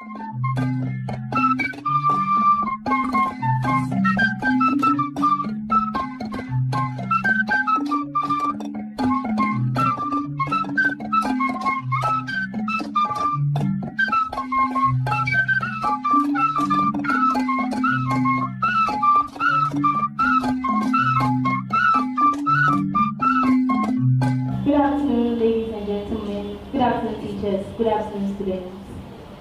Good afternoon, ladies and gentlemen. Good afternoon, teachers. Good afternoon, students.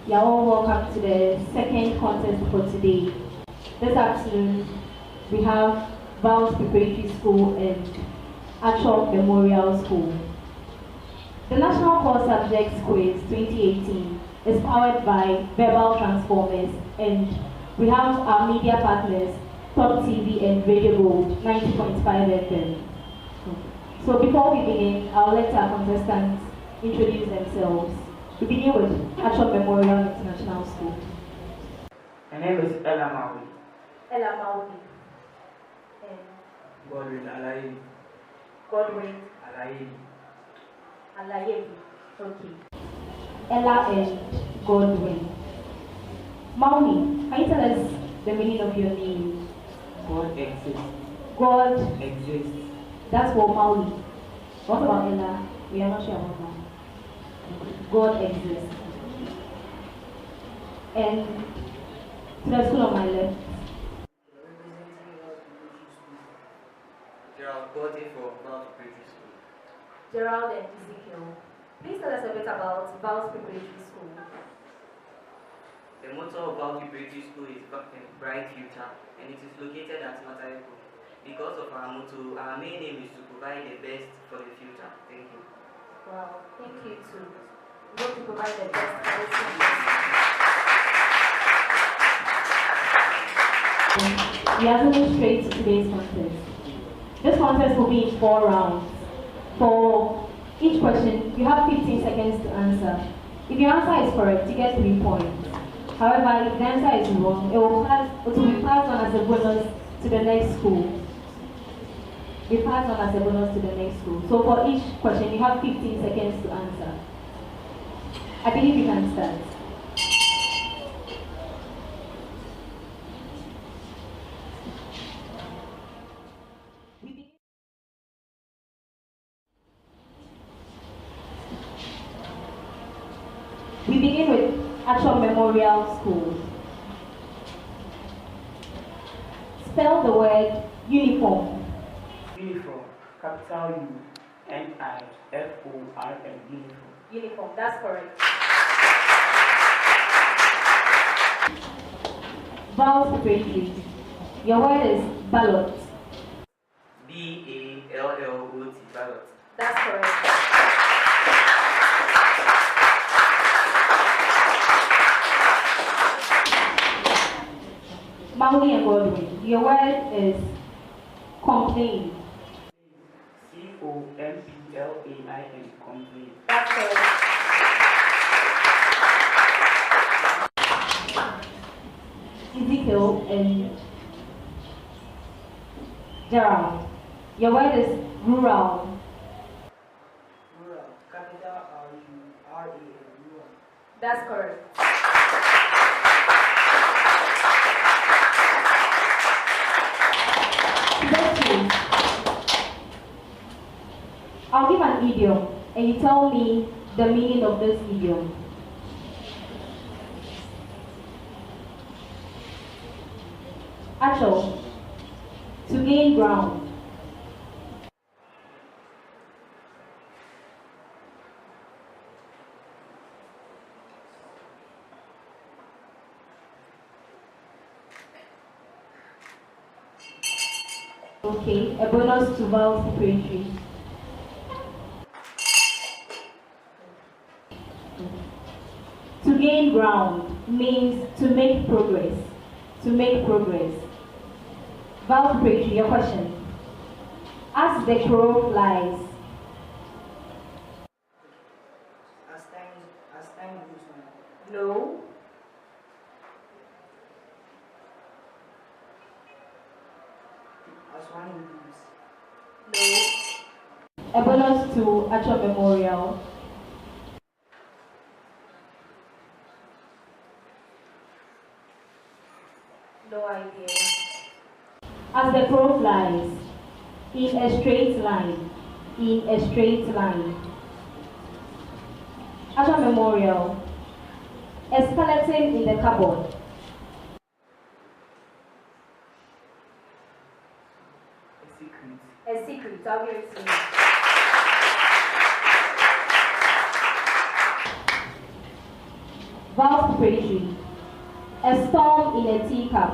You are all welcome to the second contest for today. This afternoon, we have VAL'S Preparatory School and ATCHOR Memorial School. The National Core Subjects Quiz 2018 is powered by Verbal Transformers, and we have our media partners, Top TV and Radio Gold 90.5 FM. So before we begin, I'll let our contestants introduce themselves. We begin with ATCHOR Memorial International School. My name is Ella Maui. Ella Maui. And Godwin Alayi. Godwin Alayi. Alayebi. Okay. Ella and Godwin. Maui, can you tell us the meaning of your name? God exists. God Exists. That's for Maui. What about Ella? We are not sure about that. God exists. And to the school on my left. Gerald Gordy for VAL'S Preparatory School. Gerald and Ezekiel. Please tell us a bit about VAL'S Preparatory School. The motto of VAL'S Preparatory School is Bright Future, and it is located at Matareko. Because of our motto, our main aim is to provide the best for the future. Thank you. Wow, thank you too. We hope to provide the best for the future. We are moving straight to today's contest. This contest will be in 4 rounds. For each question, you have 15 seconds to answer. If your answer is correct, you get 3 points. However, if the answer is wrong, it will be passed on as a bonus to the next school. We pass on as a bonus to the next school. So for each question, you have 15 seconds to answer. I believe you can start. We begin with ATCHOR Memorial School. Spell the word uniform. Uniform. Capital U-N-I-F-O-R-M. Uniform. Uniform, that's correct. VAL'S Preparatory. Your word is ballot. B-A-L-L-O-T, ballot. That's correct. Maui and Godwin. Your word is complain. C-O-M-P-L-A-I-N. Complain. That's correct. Ezekiel and Gerald. Your word is rural. Rural. Capital R-U-R-A-L. Rural. That's correct. I'll give an idiom and you tell me the meaning of this idiom. ATCHOR, to gain ground. Okay, a bonus to VAL'S Preparatory. To gain ground means to make progress. To make progress. VAL'S Preparatory, your question. As the crow flies. As time goes on. No. As one moves. No. A bonus to ATCHOR Memorial. No idea. As the crow flies, in a straight line, in a straight line. ATCHOR Memorial. A skeleton in the cupboard. A secret. A secret. I'll give it to you. VAL'S preparatory. A storm in a teacup.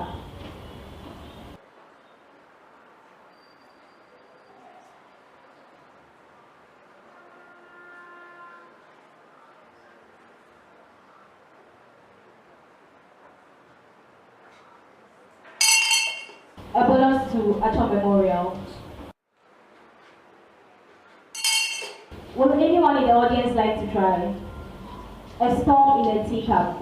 A bonus to ATCHOR Memorial. Would anyone in the audience like to try? A storm in a teacup.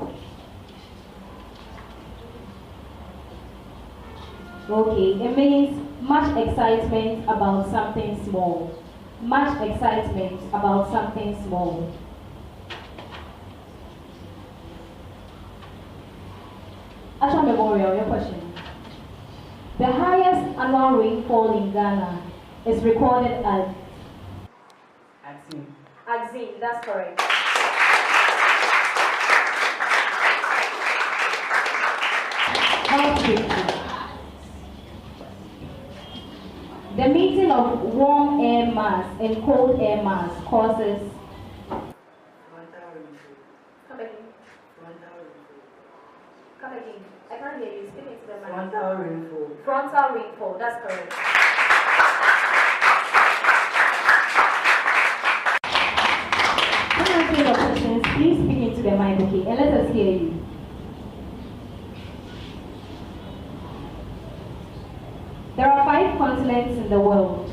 Okay, it means much excitement about something small. Much excitement about something small. ATCHOR Memorial, your question. The highest annual rainfall in Ghana is recorded at Axim, that's correct. The meeting of warm air mass and cold air mass causes Frontal rainfall. Come again. Frontal rainfall. Come again. I can't hear you. Speak into the mic. Frontal rainfall. Frontal rainfall, that's correct. When I say your questions, please speak into the mic, okay? And let us hear you. There are 5 continents in the world.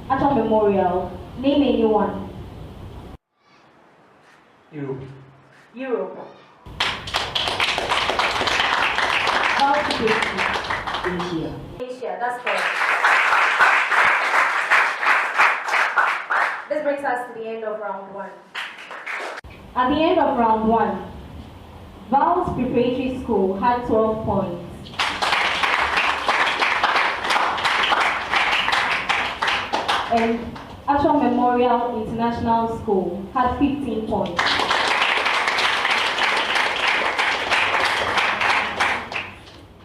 ATCHOR Memorial. Name anyone. Europe. Europe. VAL'S preparatory. Asia. Asia, that's correct. This brings us to the end of round 1. At the end of round 1, VAL'S preparatory school had 12 points. And ATCHOR Memorial International School had 15 points.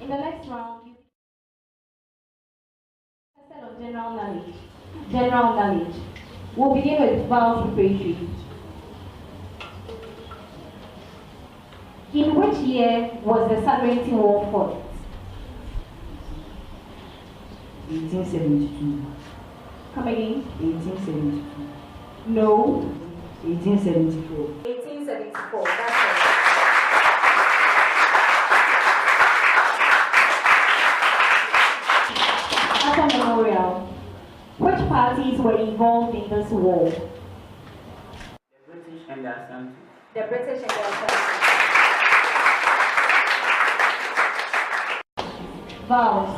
In the next round, you tested on general knowledge. General knowledge. We'll begin with VAL'S preparatory. In which year was the Sovereignty War fought? 1872. Come again? 1872. No. 1874. 1874, that's right. ATCHOR Memorial. Which parties were involved in this war? The British and the Ashanti. The British and the Ashanti. VAL'S.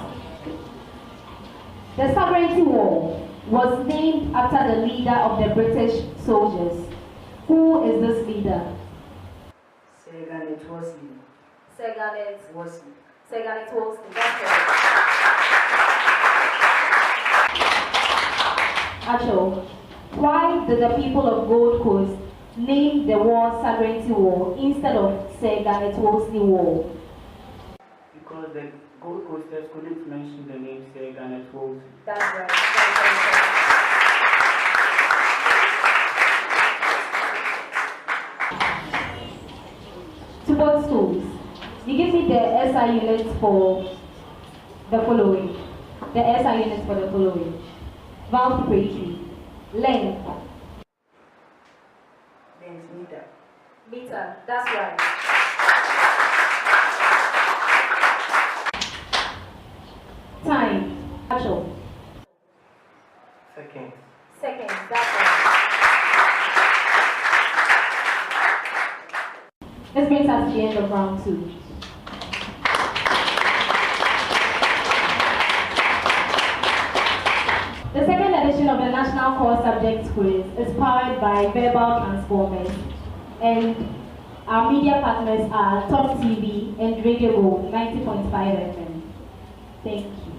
The Sovereignty War was named after the leader of the British soldiers. Who is this leader? Sir Garnet Wolseley. Sir Garnet Wolseley. Wolseley, that's right. ATCHOR, why did the people of Gold Coast name the war Sovereignty War instead of Sir Garnet Wolseley War? Because the Gold Coasters couldn't mention the name Sir Garnet Wolseley. That's right. That's right. To both schools, you give me the SI units for the following. The SI units for the following. VAL'S preparatory. Length. Length meter. Meter. That's right. Time. ATCHOR. Seconds. Seconds. That's right. This brings us to the end of round 2. The second edition of the National Core Subjects Quiz is powered by Verbal Transformers, and Our media partners are Top TV and Radio Go 90.5 FM. Thank you.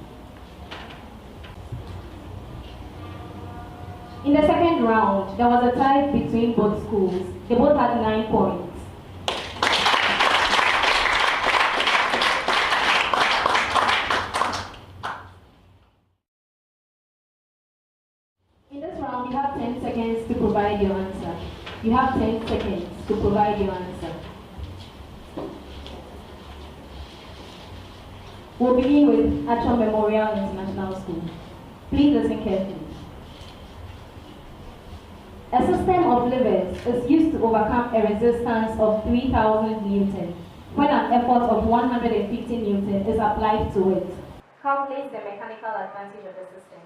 In the second round, there was a tie between both schools. They both had 9 points. In this round, you have 10 seconds to provide your answer. You have 10 seconds to provide your answer. We'll begin with ATCHOR Memorial International School. Please listen carefully. A system of levers is used to overcome a resistance of 3,000 Newton when an effort of 150 Newton is applied to it. Calculate the mechanical advantage of the system.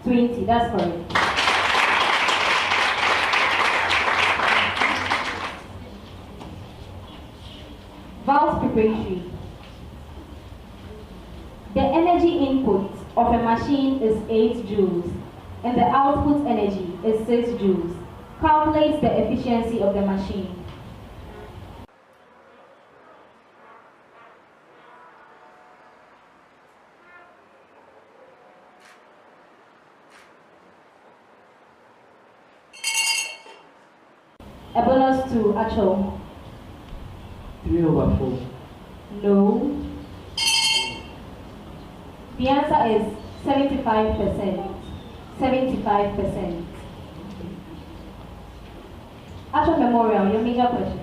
20, that's correct. VAL'S preparatory. The energy input of a machine is 8 joules and the output energy is 6 joules. Calculate the efficiency of the machine. A bonus to ATCHOR. 3/4. No. The answer is 75%. 75%. ATCHOR Memorial, your major question.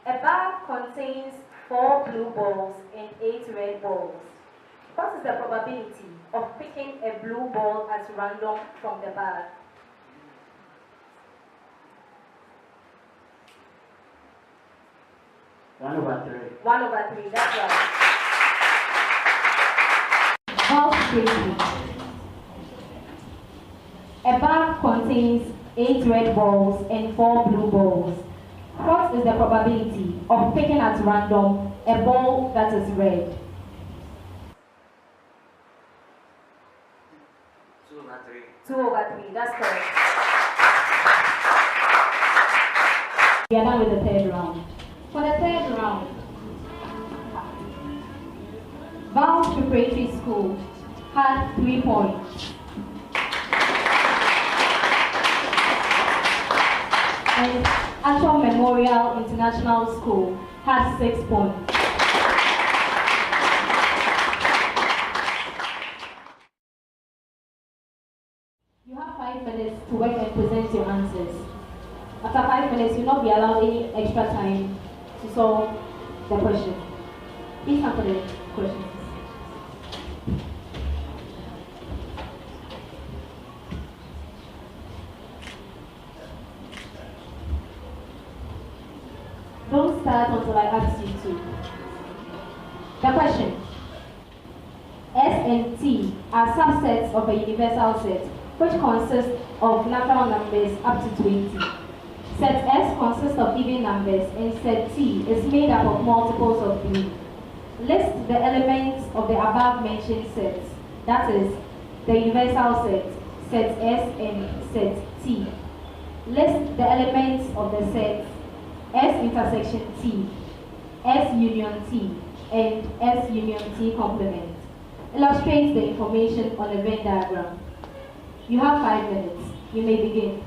A bag contains 4 blue balls and 8 red balls. What is the probability of picking a blue ball at random from the bag? 1/3. 1/3, that's right. VAL'S preparatory. A bag contains 8 red balls and 4 blue balls. What is the probability of picking at random a ball that is red? 2/3. 2/3, that's correct. We are done with the third round. For the third round, VAL'S Preparatory School had 3 points. And ATCHOR Memorial International School had 6 points. You have 5 minutes to work and present your answers. After 5 minutes, you'll not be allowed any extra time to solve the question. Please answer the questions. Don't start until I ask you to. The question. S and T are subsets of a universal set, which consists of natural numbers up to 20. Set S consists of even numbers and set T is made up of multiples of 3. List the elements of the above mentioned sets, that is, the universal set, set S and set T. List the elements of the sets S intersection T, S union T, and S union T complement. Illustrate the information on the Venn diagram. You have 5 minutes. You may begin.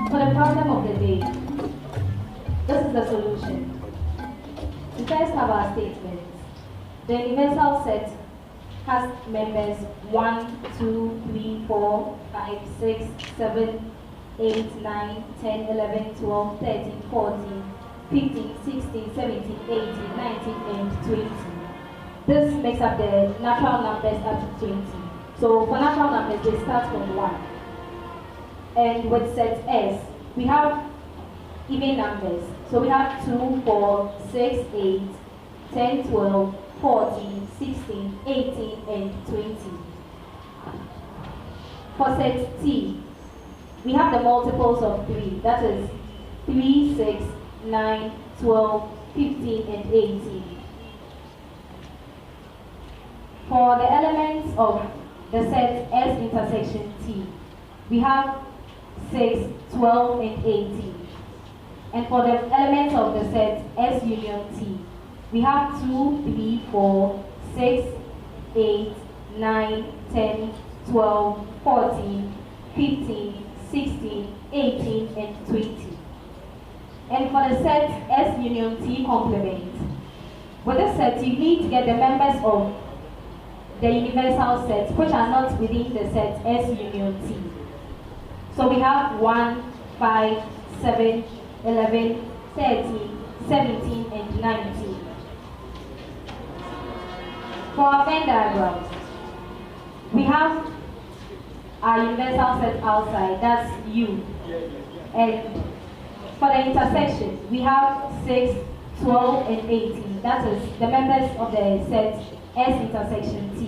For the problem of the day, this is the solution. We first have our statements. The universal set has members 1, 2, 3, 4, 5, 6, 7, 8, 9, 10, 11, 12, 13, 14, 15, 16, 17, 18, 19, and 20. This makes up the natural numbers up to 20. So for natural numbers, they start from 1. And with set S, we have even numbers. So we have 2, 4, 6, 8, 10, 12, 14, 16, 18, and 20. For set T, we have the multiples of 3. That is 3, 6, 9, 12, 15, and 18. For the elements of the set S intersection T, we have 6, 12, and 18. And for the elements of the set S union T, we have 2, 3, 4, 6, 8, 9, 10, 12, 14, 15, 16, 18, and 20. And for the set S union T complement, with this set you need to get the members of the universal sets which are not within the set S union T. So we have 1, 5, 7, 11, 13, 17, and 19. For our Venn diagram, we have our universal set outside, that's U. And for the intersection, we have 6, 12, and 18. That is the members of the set S intersection T.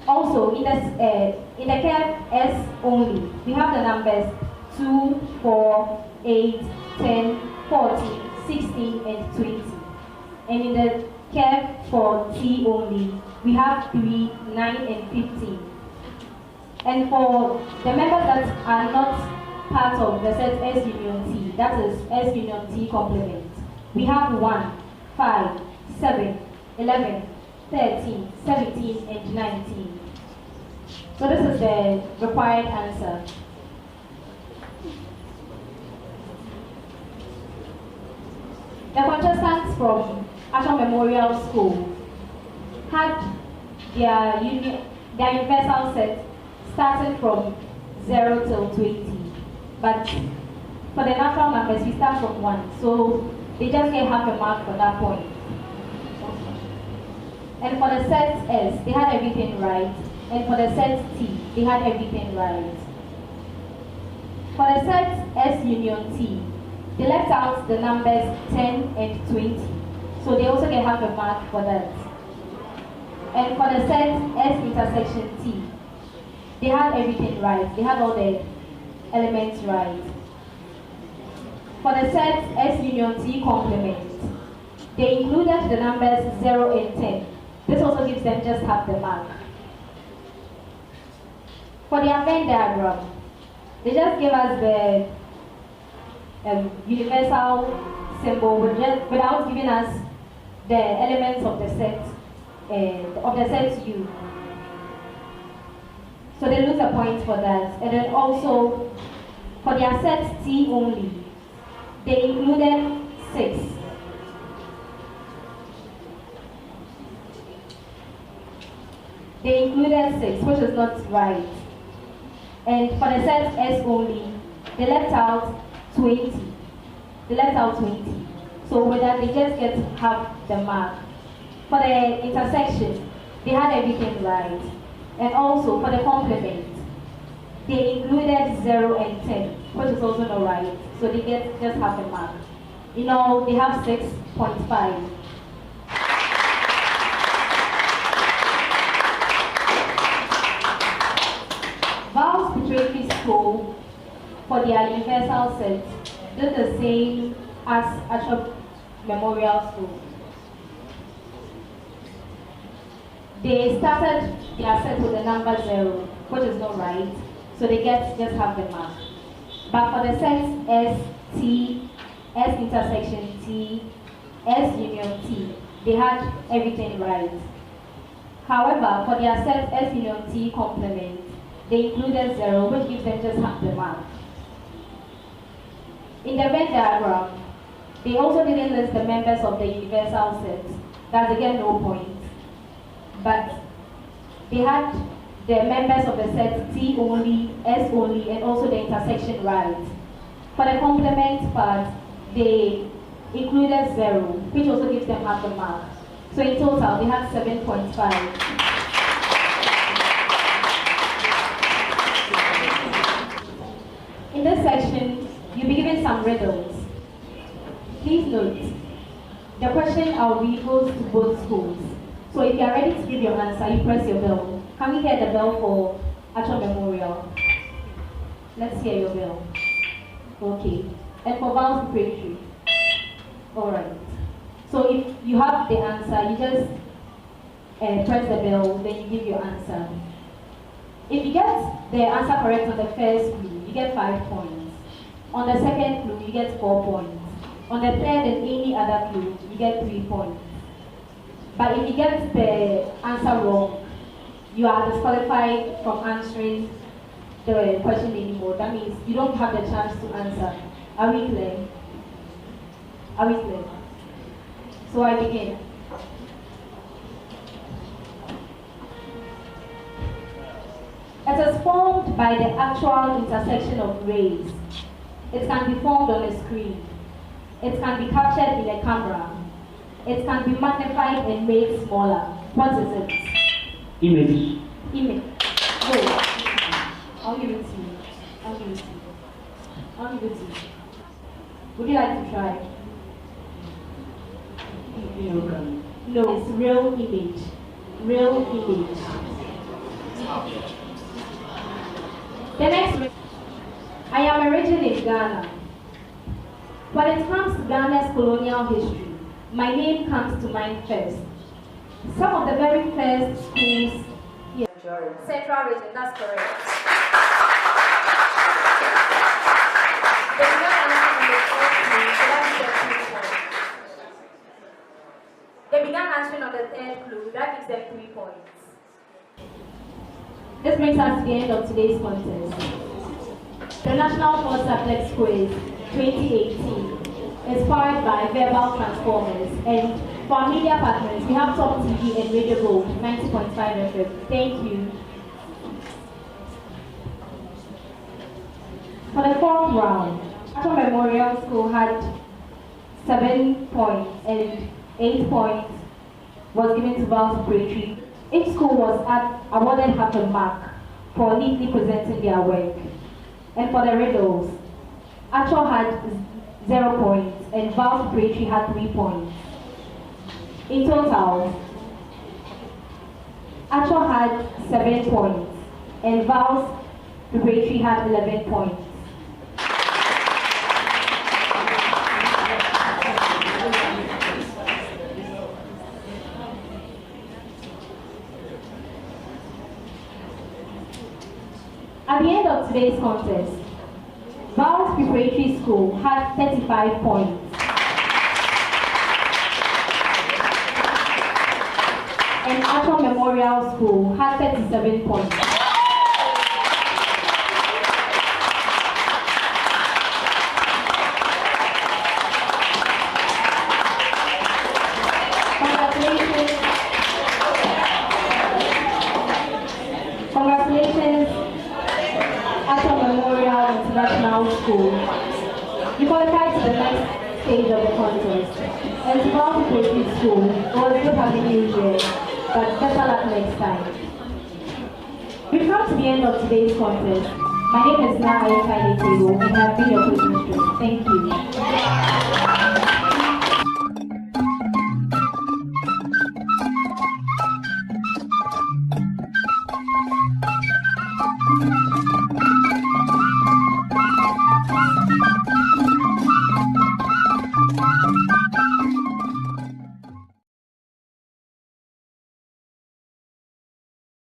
Also, in the curve S only, we have the numbers 2, 4, 8, 10, 14, 16, and 20. And in the curve for T only, we have 3, 9, and 15. And for the members that are not part of the set S union T, that is S union T complement, we have 1, 5, 7, 11, 13, 17, and 19. So this is the required answer. The contestants from ATCHOR Memorial School had their universal set starting from 0 till 20. But for the natural numbers, we start from 1. So they just get half a mark for that point. And for the set S, they had everything right. And for the set T, they had everything right. For the set S union T, they left out the numbers 10 and 20. So they also get half a mark for that. And for the set S intersection T, they had everything right. They had all the elements right. For the set S union T complement, they included the numbers 0 and 10. This also gives them just half the mark. For their Venn diagram, they just gave us the universal symbol without giving us the elements of the set U. So they lose a point for that. And then also, for their set T only, they included 6. They included 6, which is not right. And for the set S only, they left out 20. They left out 20. So with that, they just get half the mark. For the intersection, they had everything right. And also for the complement, they included 0 and 10, which is also not right. So they get just half a mark. In all, they have 6.5. VAL'S Preparatory School, for their universal set, did the same as ATCHOR Memorial School. They started their set with the number 0, which is not right, so they get just half the mark. But for the set S, T, S intersection T, S union T, they had everything right. However, for their set S union T complement, they included 0, which gives them just half the mark. In the Venn diagram, they also didn't list the members of the universal set. That's again no point. But they had the members of the set T only, S only, and also the intersection right. For the complement part, they included 0, which also gives them half the mark. So in total, they had 7.5. In this section, you'll be given some riddles. Please note, the question I'll read goes to both schools. So if you are ready to give your answer, you press your bell. Can we hear the bell for ATCHOR Memorial? Let's hear your bell. Okay. And for VAL'S Preparatory? Alright. So if you have the answer, you just press the bell, then you give your answer. If you get the answer correct on the first clue, you get 5 points. On the second clue, you get 4 points. On the third and any other clue, you get 3 points. But if you get the answer wrong, you are disqualified from answering the question anymore. That means you don't have the chance to answer. Are we clear? Are we clear? So I begin. It is formed by the actual intersection of rays. It can be formed on a screen. It can be captured in a camera. It can be magnified and made smaller. What is it? Image. Image. Go. I'll give it to you. I'll give it to you. I'll give it to you. Would you like to try? No, it's real image. Real image. The next, I am originated in Ghana. When it comes to Ghana's colonial history, my name comes to mind first. Some of the very first schools here. Central region, that's correct. They began answering on the third clue, that gives them 3 points. This brings us to the end of today's contest. The National Sports Athletics Quiz 2018 is powered by Verbal Transformers, and for our media partners, we have Top TV and Radio Gold 90.5 FM. Thank you. For the fourth round, ATCHOR Memorial School had 7 points and 8 points was given to VAL'S Preparatory. Each school was awarded half a mark for neatly presenting their work. And for the riddles, ATCHOR had 0 points and VAL'S Preparatory had 3 points. In total, ATCHOR had 7 points and VAL'S Preparatory had 11 points. At the end of today's contest, VAL'S Preparatory School had 35 points. And ATCHOR Memorial School had 37 points. Congratulations, ATCHOR Memorial International School. You qualified to the next stage of the contest. And to VAL'S Preparatory School, it was good having you here, but better luck next time. We've come to the end of today's contest. My name is Naya Kainetego, and I've been your coach mistress. Thank you.